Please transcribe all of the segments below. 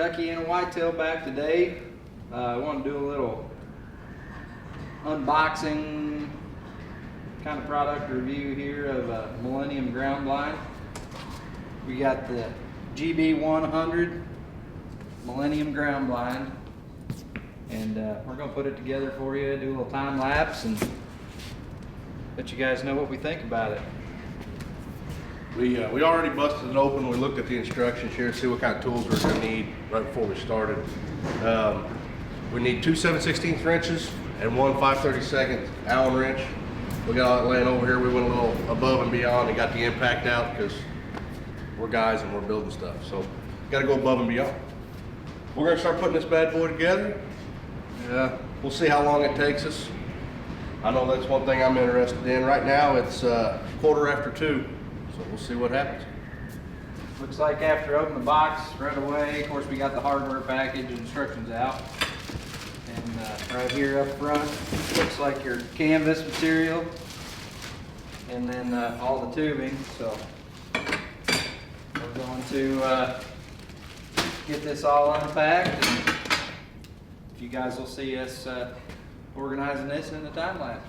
Kentuckiana Whitetail back today. I want to do a little unboxing kind of product review here of a Millennium ground blind. We got the GB100 Millennium ground blind, and we're going to put it together for you, do a little time lapse, and let you guys know what we think about it. We already busted it open. We looked at the instructions here, see what kind of tools we're going to need right before we started. We need two 7/16 wrenches and one 5/32 Allen wrench. We got all that laying over here. We went a little above and beyond and got the impact out because we're guys and we're building stuff. So got to go above and beyond. We're going to start putting this bad boy together. We'll see how long it takes us. I know that's one thing I'm interested in. Right now it's 2:15. So we'll see what happens. Looks like after opening the box right away, of course we got the hardware package and instructions out. And right here up front, looks like your canvas material. And then all the tubing. So we're going to get this all unpacked. And you guys will see us organizing this in the time lapse.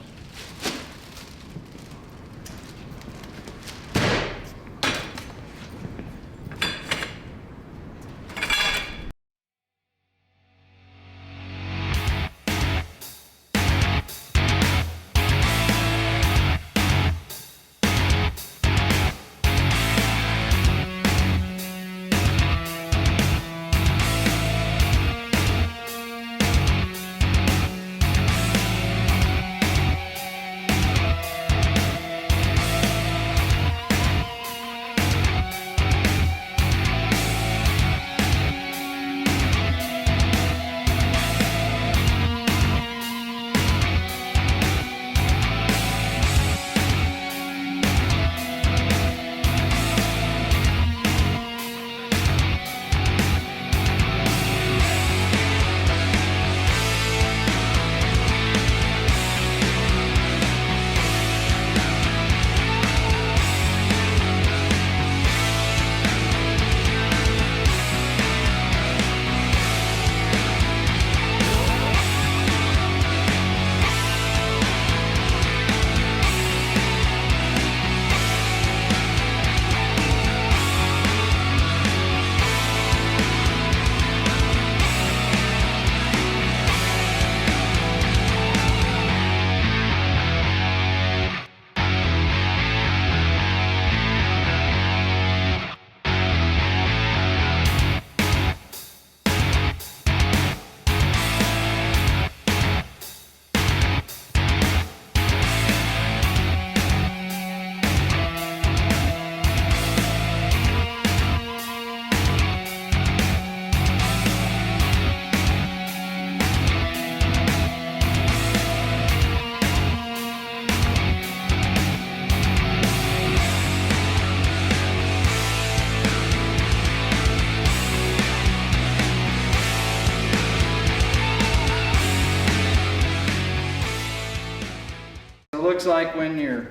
Looks like when you're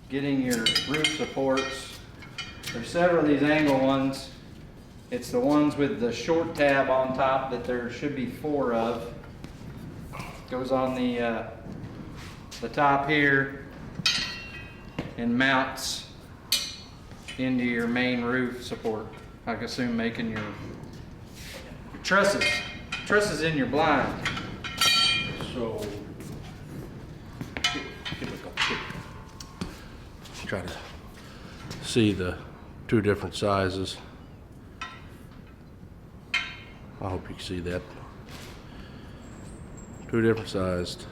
getting your roof supports, there's several of these angle ones. It's the ones with the short tab on top that there should be 4 of. Goes on the top here and mounts into your main roof support. I assume making your trusses in your blind. So try to see the 2 different sizes. I hope you can see that. 2 different sized.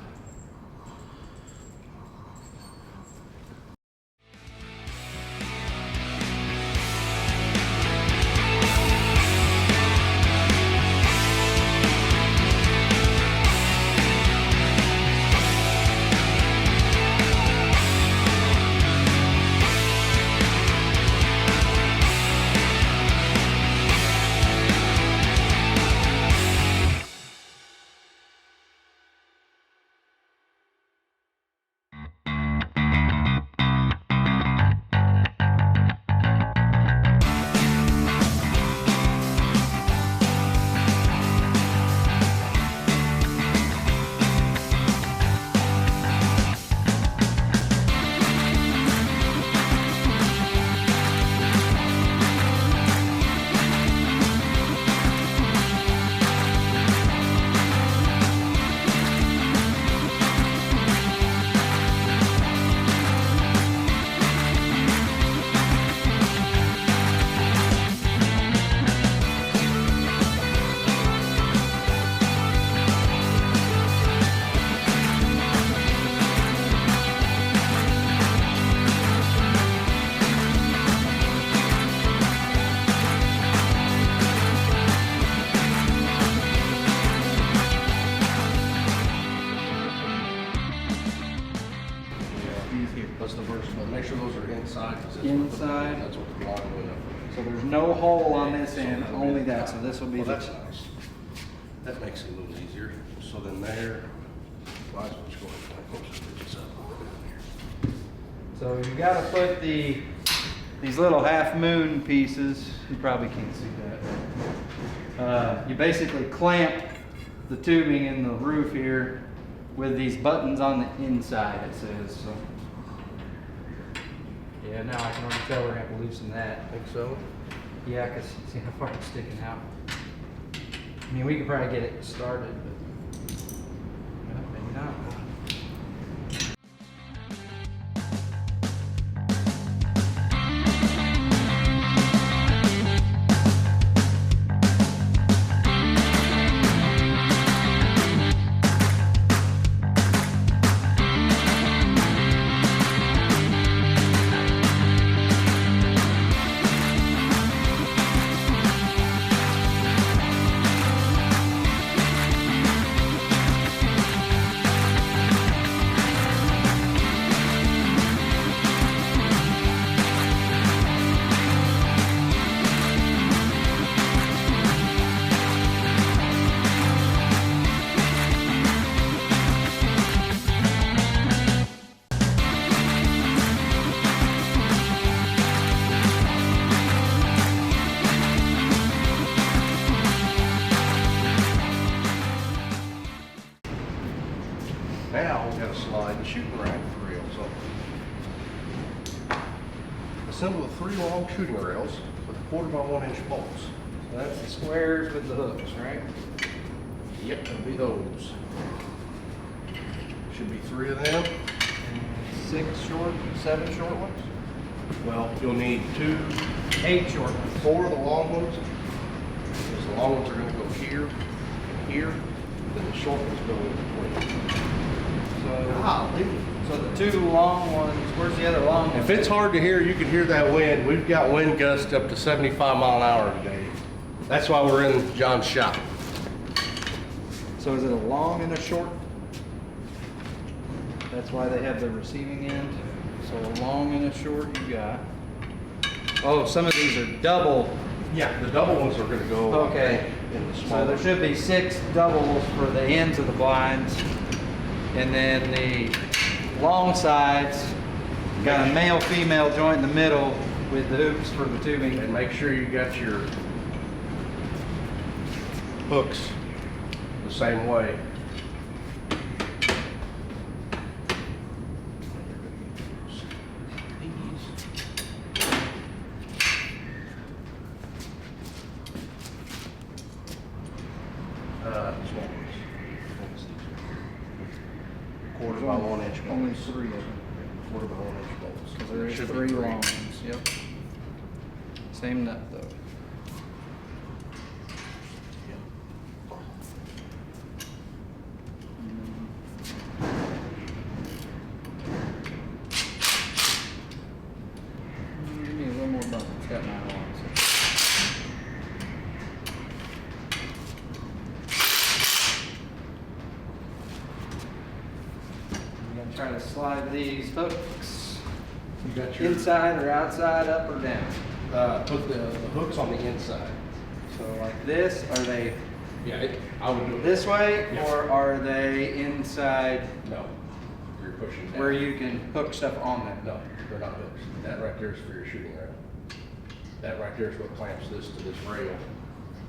inside. 'Cause that's Inside. That's what the blind went up. So there's no hole on this end, only that, so this will be Well, the, that's nice. That makes it a little easier. So then there, might as well just go ahead and put this up down here. so you gotta put these little half moon pieces, you probably can't see that. You basically clamp the tubing in the roof here with these buttons on the inside, it says, so. Yeah, now I can already tell we're gonna have to loosen that. Think so? Yeah, cause see how far it's sticking out. I mean, we could probably get it started, but well, maybe not. Now we gotta slide the shooting rack rails up. Assemble the 3 long shooting rails with 1/4 by 1 inch bolts. So that's the squares with the hooks, right? Yep, that'll be those. Should be 3 of them. And 6 short, 7 short ones? Well, you'll need 2, 8 short ones. 4 of the long ones. Because the long ones are gonna go here and here. Then the short ones go in between. So the 2 long ones, where's the other long one? If it's hard to hear, you can hear that wind. We've got wind gusts up to 75 mile an hour today. That's why we're in John's shop. So is it a long and a short? That's why they have the receiving end. So a long and a short you got. Oh, some of these are double. Yeah, the double ones are gonna go Okay. in the So small. there should be 6 doubles for the ends of the blinds. And then the long sides, got a male female joint in the middle with the hoops for the tubing. And make sure you got your hooks the same way. Small ones. 1/4 by 1 inch Only bolts. 3 of them. 1/4 by 1 inch bolts. Because there is Should be 3 long ones, yep. Same nut though. Give me a little more bump. It's got 9 on it. I'm gonna try to slide these hooks You got your inside or outside, up or down. put the hooks on the inside. So like this, are they Yeah, I would do it this way, Yeah. or are they inside No, you're pushing down. where you can hook stuff on them? No, they're not hooks. That right there is for your shooting rail. That right there is what clamps this to this rail.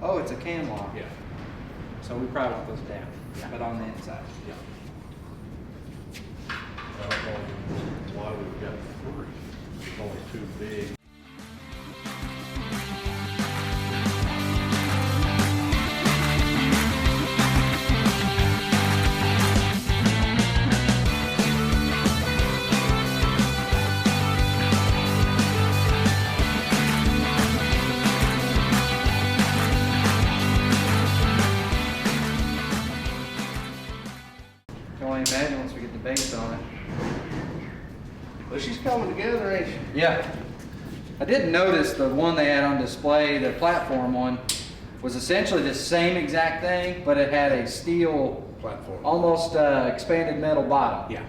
Oh, it's a cam lock. Yeah. So we probably want those down, Yeah. but on the inside. Yeah. I don't know why we've got 3. It's only 2 big. Can only imagine once we get the base on it. But she's coming together, ain't she? Yeah. I did notice the one they had on display, the platform one, was essentially the same exact thing, but it had a steel, Platform. almost expanded metal bottom. Yeah.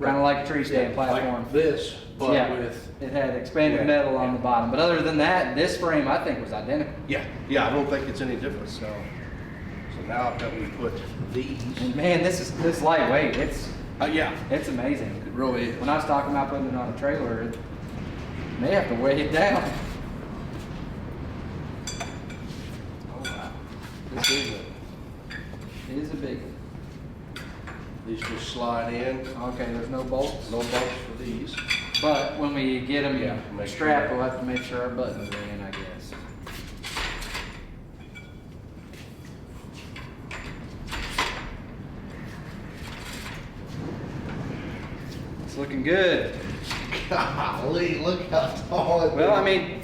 Kind of like a tree stand platform. Like this, but yeah, with, it had expanded Yeah, metal on yeah. the bottom. But other than that, this frame I think was identical. yeah, I don't think it's any different. So now that we put these, And man, this lightweight. yeah, It's amazing. it really is. When I was talking about putting it on a trailer, it may have to weigh it down. Oh wow, This is it is a big one. these just slide in. Okay, there's no bolts. No bolts for these. But when we get them Yeah, make strapped, sure. we'll have to make sure our buttons are in, I guess. It's looking good. Golly, look how tall it is. Well, I mean,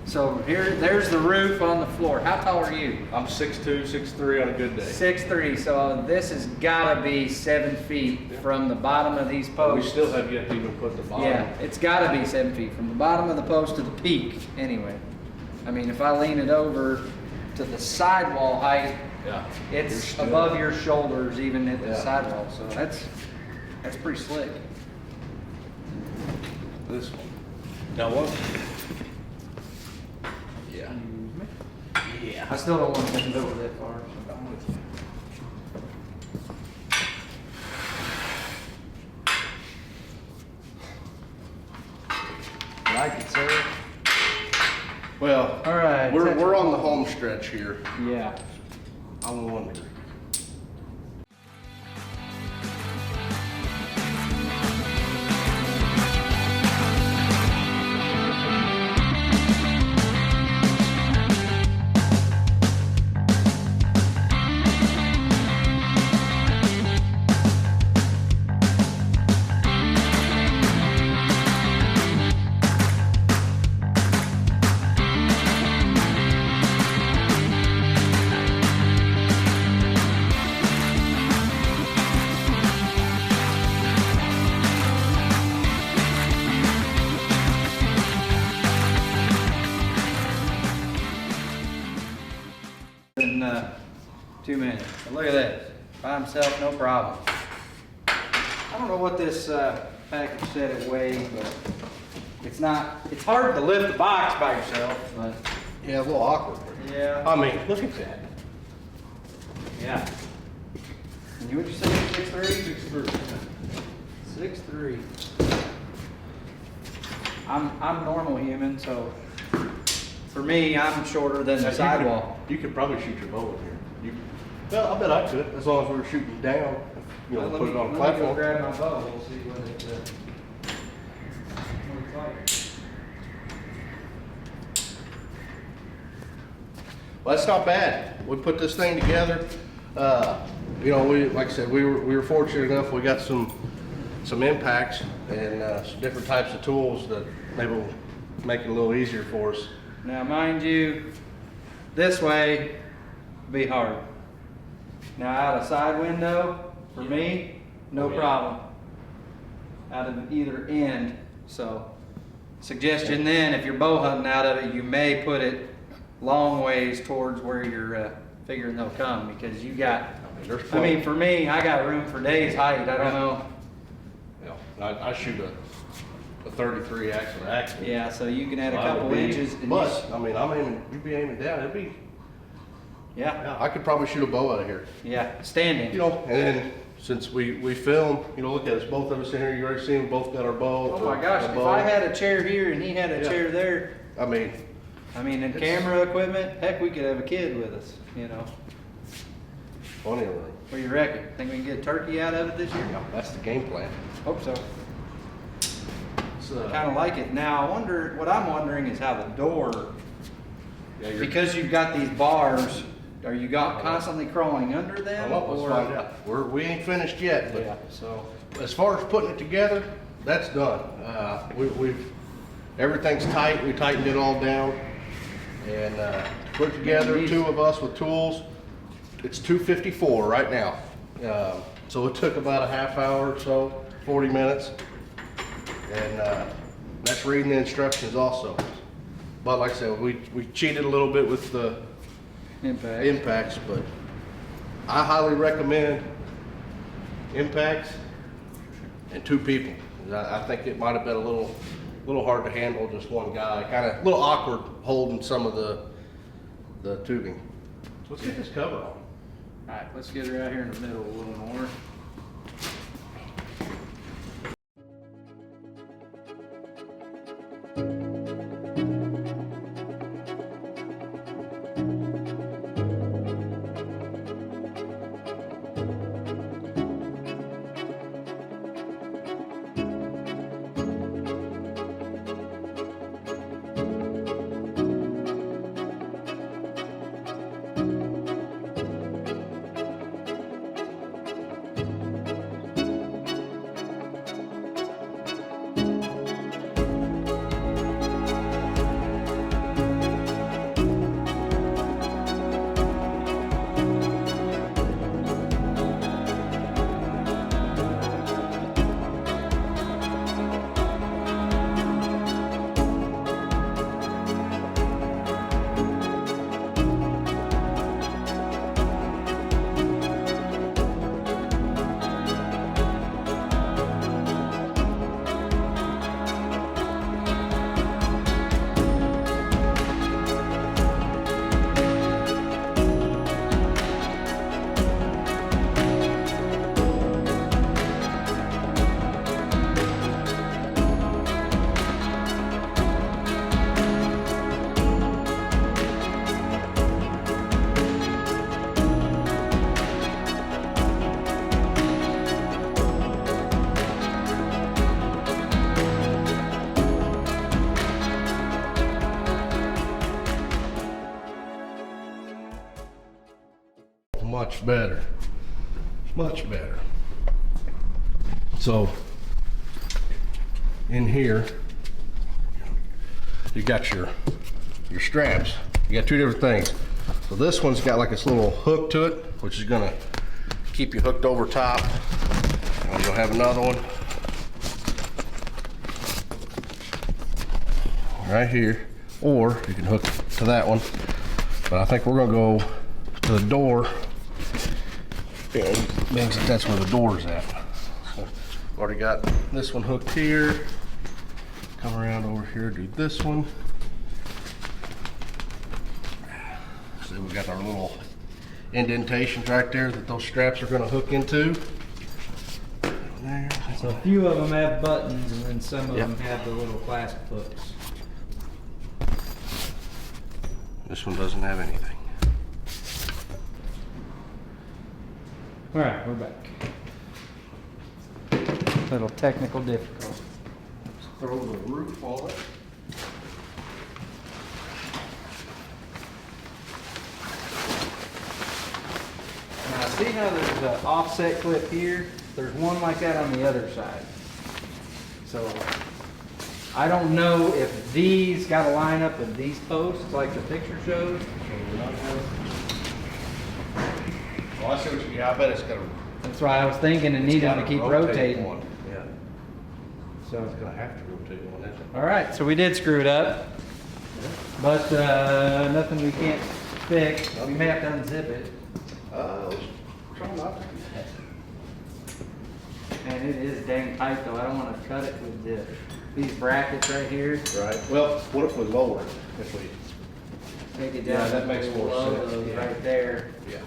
so there's the roof on the floor. How tall are you? I'm 6'2", 6'3" on a good day. 6'3", so this has gotta be 7 feet from the bottom of these We posts. still have yet to even put the bottom. Yeah, it's gotta be 7 feet from the bottom of the post to the peak, anyway. I mean, if I lean it over to the sidewall height, Yeah. it's You're still- above your shoulders even at the Yeah. sidewall, so that's pretty slick. This one. Now what? Yeah. Yeah. I still don't want to bend over that far. I'm with you. Like it, sir? Well, All right, we're on the home stretch here. Yeah. I wonder. In 2 minutes. And look at that. By himself, no problem. I don't know what this package said it weighed, but it's hard to lift the box by yourself, but Yeah, a little awkward. yeah. I mean, look at that. Yeah. And you would you say 6'3"? 6'3". I'm normal human, so for me, I'm shorter than the sidewall. You could probably shoot your bow in here. Well, I bet I could, as long as we were shooting down. You know, Well, put it on a let me go platform. grab my bow. We'll see what it's like. Well, that's not bad. We put this thing together. You know, like I said, we were fortunate enough. We got some impacts and some different types of tools that maybe will make it a little easier for us. Now, mind you, this way be hard. Now, out a side window, for me, no Oh, yeah. problem. Out of either end. So, suggestion then, if you're bow hunting out of it, you may put it long ways towards where you're figuring they'll come, because you got, There's I plenty. mean, for me, I got room for days height. I don't know. You know, I shoot a 33 axle to axle. Yeah, so you can add a So I would couple be- inches. And But, I mean, you'd be aiming down. It'd be, yeah, yeah, I could probably shoot a bow out of here. yeah, standing. You know, and then since we film, you know, look at us, both of us in here, you already seen, we both got our bow. Oh my gosh, our if bow. I had a chair here and he had a Yeah. chair there, I mean, and It's- camera equipment, heck, we could have a kid with us, you know. plenty of room. What do you reckon? Think we can get a turkey out of it this year? Yeah, that's the game plan. Hope so. It's, Kind of like it. Now, what I'm wondering is how the door, yeah, you're, because you've got these bars, are you constantly crawling under them? well, let's find out. We ain't finished yet, but Yeah, so, as far as putting it together, that's done. Everything's tight. We tightened it all down, and put it together. Neat. 2 of us with tools. It's 2:54 right now. So it took about a half hour or so, 40 minutes, and that's reading the instructions also. But like I said, we cheated a little bit with the impact. impacts, but I highly recommend impacts and 2 people. I think it might have been a little a little hard to handle, just one guy. Kind of a little awkward holding some of the tubing. Let's get this cover on. All right, let's get her out here in the middle a little more. Much better, much better. So in here, you got your straps. You got two different things. So this one's got like this little hook to it, which is gonna keep you hooked over top. And you'll have another one right here, or you can hook to that one. But I think we're gonna go to the door. Means that's where the door's at. So already got this one hooked here. Come around over here, do this one. So we got our little indentations right there that those straps are going to hook into. There. So a few of them have buttons, and then some of them have the little clasp hooks. This one doesn't have anything. All right, we're back. Little technical difficulty. Let's throw the roof on it. Now see how there's an offset clip here? There's one like that on the other side. So I don't know if these got to line up with these posts like the picture shows. Well, I see what you mean. I bet it's got to. That's why I was thinking and needing to keep rotating. One. Yeah. So It's going to have to rotate one, isn't it? all right, so we did screw it up, but nothing we can't fix. We may have to unzip it. Let's try not to. And it is dang tight though. I don't want to cut it with these brackets right here. Right. Well, what if we lower it? If we. Take it Yeah, down. that makes more below sense. those Yeah. right there. Yeah.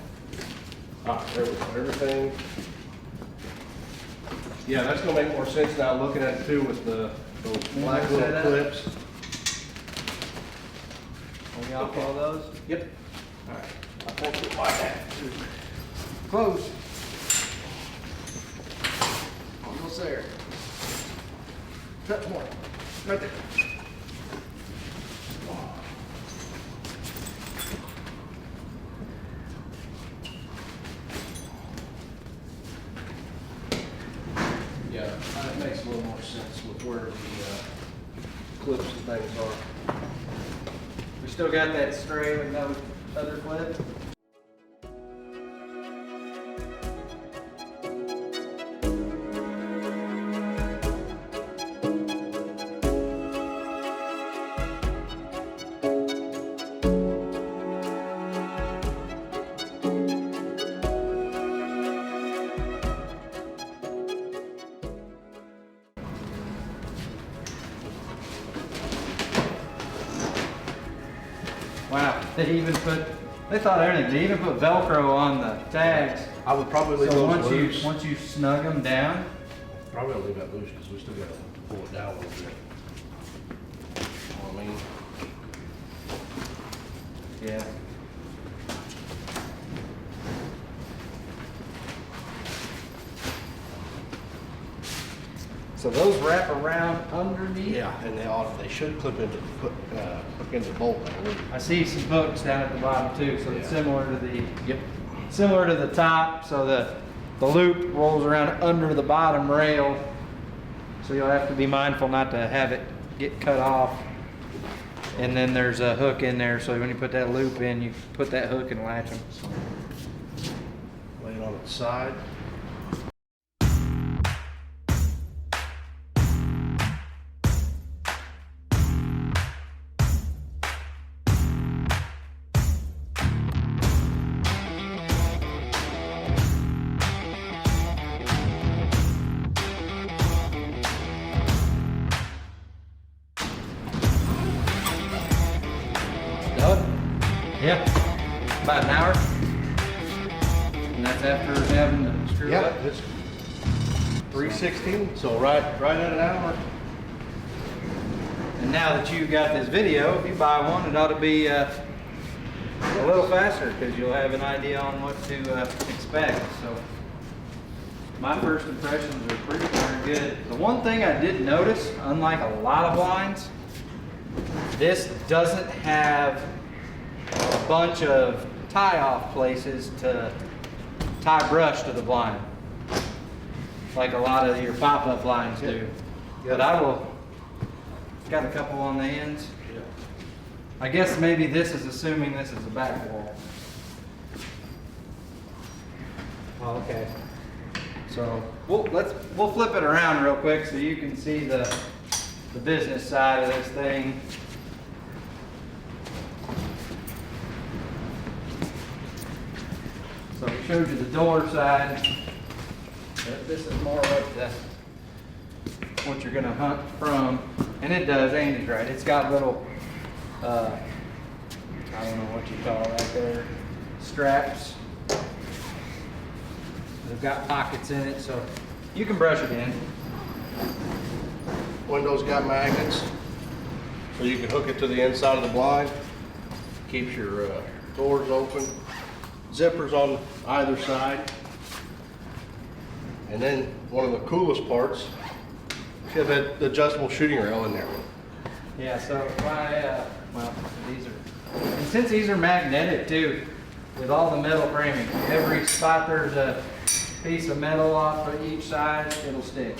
There we go. Everything. Yeah, that's gonna make more sense now looking at it too with those black more little setup? clips. Are we off all those? Yep. All right. I think we might have to. Close. Almost there. Cut more. Right there. Yeah, that makes a little more sense with where the clips and things are. We still got that stray with no other clip. Wow, they thought everything. They even put Velcro on the tags. I would probably leave So those loose. once you snug them down, Probably leave that loose because we still got to pull it down a little bit. You know what I mean? yeah. So those wrap around underneath. Yeah, and they should clip into hook into the bolt, I believe. I see some hooks down at the bottom too, so it's Yeah. similar to the top. So the loop rolls around under the bottom rail. So you'll have to be mindful not to have it get cut off. And then there's a hook in there, so when you put that loop in, you put that hook and latch them. Lay it on its side. Done? Yeah. About an hour. And that's after having the screw up. Yep, it's 3:16, so right at an hour. And now that you got this video, if you buy one, it ought to be a little faster because you'll have an idea on what to expect. So my first impressions are pretty darn good. The one thing I did notice, unlike a lot of blinds, this doesn't have a bunch of tie-off places to tie brush to the blind, like a lot of your pop-up blinds do. But I will, got a couple on the ends. Yeah. I guess maybe this is assuming this is a back wall. Oh, okay. So we'll flip it around real quick so you can see the business side of this thing. So we showed you the door side. But this is more what you're gonna hunt from. And it does, Andy's right. It's got little, I don't know what you call it right there, straps. They've got pockets in it, so you can brush it in. Windows got magnets, so you can hook it to the inside of the blind. Keeps your doors open. Zippers on either side. And then one of the coolest parts, you have that adjustable shooting rail in there. Yeah, so well, these are, and since these are magnetic too, with all the metal framing, every spot there's a piece of metal off of each side, it'll stick.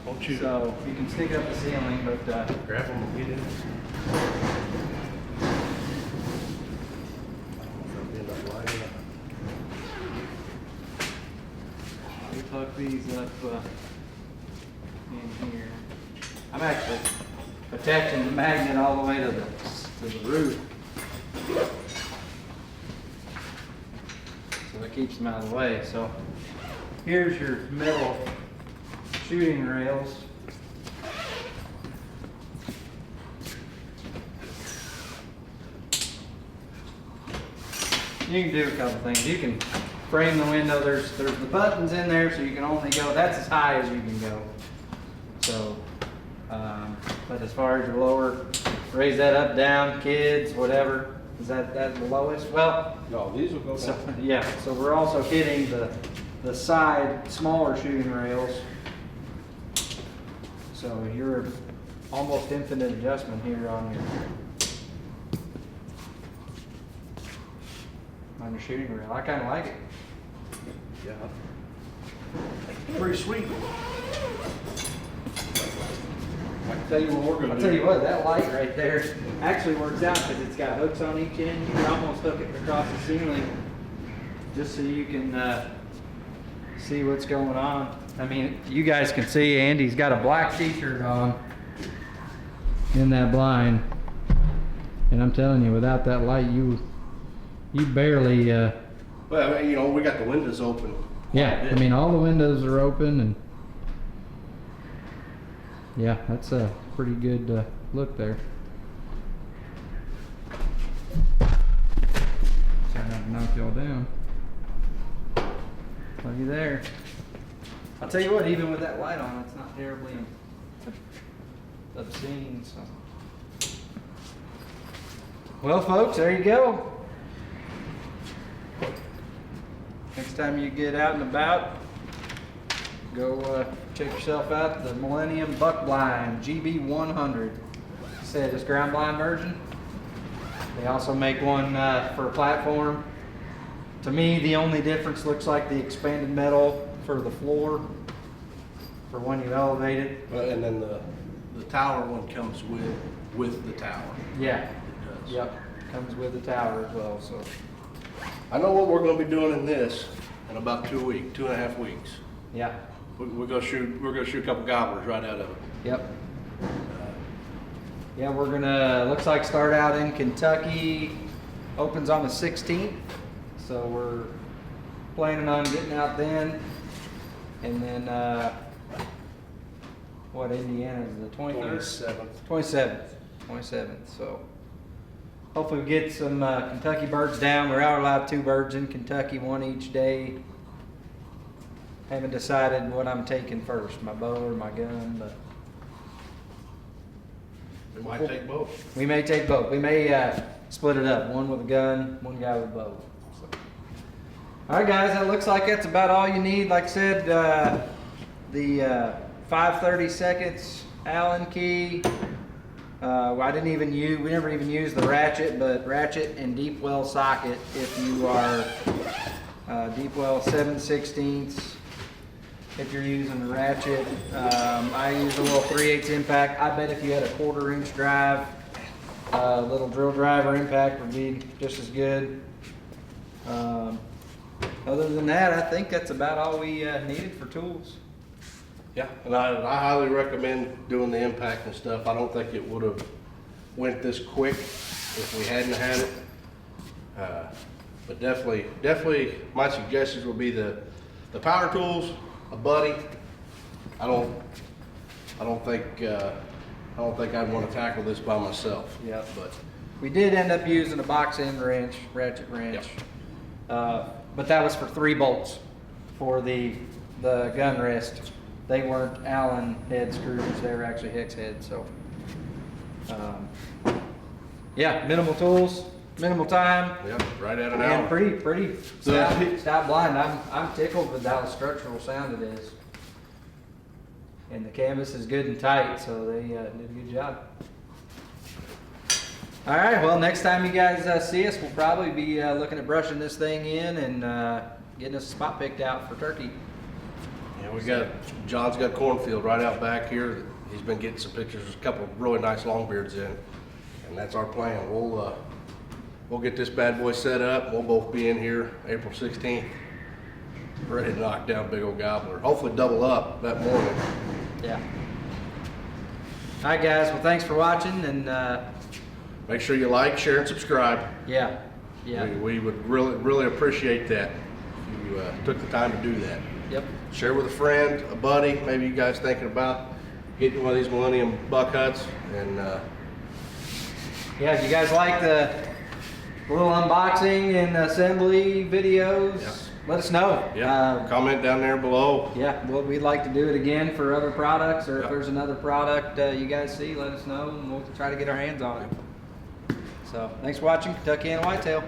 Won't you So you can stick up the ceiling, but grab them and get in? we hook these up in here. I'm actually attaching the magnet all the way to the roof. So that keeps them out of the way. So here's your metal shooting rails. You can do a couple things. You can frame the window. There's the buttons in there, so you can only go, that's as high as you can go. So, but as far as your lower, raise that up, down, kids, whatever. Is that the lowest? Well, No, these will go so, down. yeah, so we're also hitting the side smaller shooting rails. So you're almost infinite adjustment here on your shooting rail. I kind of like it. Yeah. Pretty sweet. I can tell you what we're gonna I'll do. tell you what, that light right there actually works out because it's got hooks on each end. You can almost hook it across the ceiling just so you can see what's going on. I mean, you guys can see Andy's got a black t-shirt on in that blind. And I'm telling you, without that light, you barely, Well, I mean, you know, we got the windows open. yeah, I mean, all the windows are open and yeah, that's a pretty good look there. knock y'all down. Looky there. I'll tell you what, even with that light on, it's not terribly obscene. So. Well, folks, there you go. Next time you get out and about, go check yourself out the Millennium Buck Blind GB100. Said this ground blind version. They also make one for a platform. To me, the only difference looks like the expanded metal for the floor for when you elevate it. And then the tower one comes with the tower. Yeah. It does. Yep. Comes with the tower as well. So I know what we're going to be doing in this in about 2.5 weeks. yeah. We're going to shoot a couple gobblers right out of it. Yep. Yeah, we're gonna, looks like start out in Kentucky, opens on the 16th, so we're planning on getting out then, and then, what, Indiana is the 23rd? 27th, so hopefully we get some Kentucky birds down. We're allowed 2 birds in Kentucky, 1 each day. Haven't decided what I'm taking first, my bow or my gun, but We might take both. we may take both. We may split it up. One with a gun, one guy with a bow. So. All right, guys, that looks like that's about all you need. Like I said, the 5/30 seconds Allen key. I didn't even use. We never even used the ratchet, but ratchet and deep well socket. If you are deep well 7/16. If you're using the ratchet, I use a little 3/8 impact. I bet if you had a 1/4 inch drive, a little drill driver impact would be just as good. Other than that, I think that's about all we needed for tools. Yeah, and I highly recommend doing the impact and stuff. I don't think it would have went this quick if we hadn't had it. But definitely, my suggestions will be the power tools, a buddy. I don't think I'd want to tackle this by myself. Yeah, but we did end up using a box end wrench, ratchet wrench, but that was for 3 bolts for the gun rest. They weren't Allen head screws; they were actually hex heads. So, yeah, minimal tools, minimal time. Yep, right at an And hour. pretty stout blind. I'm tickled with how structural sound it is. And the canvas is good and tight, so they did a good job. All right, well, next time you guys see us, we'll probably be looking at brushing this thing in and getting us a spot picked out for turkey. Yeah, John's got cornfield right out back here. He's been getting some pictures, a couple of really nice longbeards in, and that's our plan. We'll get this bad boy set up. We'll both be in here April 16th, ready to knock down big old gobbler. Hopefully double up that morning. Yeah. All right, guys. Well, thanks for watching, and Make sure you like, share, and subscribe. yeah. We would really appreciate that if you took the time to do that. Yep. Share with a friend, a buddy. Maybe you guys thinking about getting one of these Millennium buck huts. And Yeah, if you guys like the little unboxing and assembly videos, Yeah. let us know. comment down there below. Yeah, well, we'd like to do it again for other products, or if Yep. there's another product you guys see, let us know, and we'll try to get our hands on it. So, thanks for watching Kentuckiana Whitetail.